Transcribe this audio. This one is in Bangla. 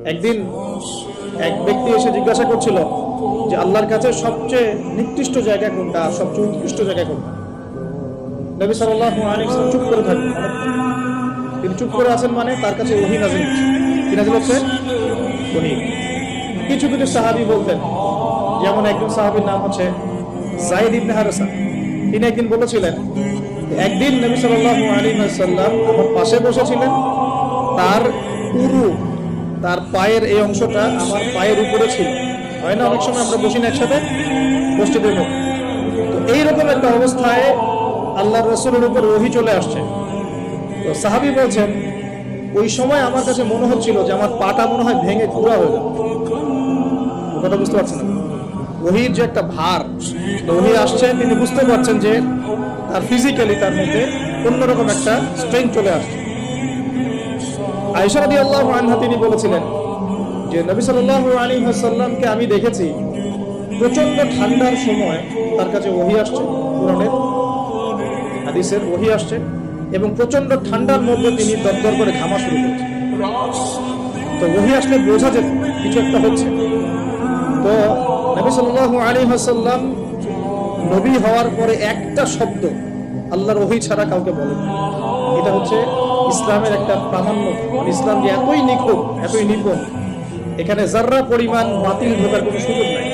একদিন এক ব্যক্তি এসে জিজ্ঞাসা করছিল যে আল্লাহর কাছে সবচেয়ে নিকৃষ্ট জায়গা কোনটা, সবচেয়ে উৎকৃষ্ট জায়গা কোনটা। নবী সাল্লাল্লাহু আলাইহি ওয়াসাল্লাম চুপ করে থাকেন। তিনি চুপ করে আছেন মানে তার কাছে ওহী নাযিল হচ্ছে। কি নাযিল হচ্ছে? ওহী। কিছু কিছু সাহাবী বলতেন, যেমন একজন সাহাবীর নাম হচ্ছে যায়েদ ইবনে হারেসা। তিনি একদিন বলেছিলেন, একদিন নবী সাল্লাল্লাহু আলাইহি ওয়াসাল্লাম আমার পাশে বসেছিলেন, তার উরু, তার পায়ের এই অংশটা আমার পায়ের উপরে ছিল। হয় না অনেক সময় আমরা বসি না একসাথে মসজিদের মধ্যে, তো এইরকম একটা অবস্থায় আল্লাহর রাসূলের উপর ওহী চলে আসছে। তো সাহাবী বলছেন, ওই সময় আমার কাছে মনে হচ্ছিল যে আমার পাটা মনে হয় ভেঙে চূড়া হয়ে যাবে। কথা বুঝতে পারছেন না? ওহীর যে একটা ভার, ওহী আসছে, তিনি বুঝতে পারছেন যে তার ফিজিক্যালি তার মধ্যে অন্যরকম একটা স্ট্রেংথ চলে আসছে। আয়েশা রাদিয়াল্লাহু আনহা তিনি বলেছিলেন যে নবী সাল্লাল্লাহু আলাইহি ওয়াসাল্লামকে আমি দেখেছি প্রচন্ড ঠান্ডার সময় তার কাছে ওহী আসছে, কোরআনের হাদিসের ওহী আসছে, এবং প্রচন্ড ঠান্ডার মধ্যে তিনি দরদর করে ঘামা শুরু করেছেন। তো ওহী আসলে বোঝা যেত কিছু একটা হচ্ছে। তো নবী সাল্লাল্লাহু আলাইহি ওয়াসাল্লাম নবী হওয়ার পরে একটা শব্দ আল্লাহর ওহী ছাড়া কাউকে বলেন। এটা হচ্ছে ইসলামের একটা প্রামাণ্য। ইসলাম যে এতই নিখুঁত, এতই নিপুণ, এখানে যাররা পরিমাণ বাতিল ঢোকার কোনো সুযোগ নাই।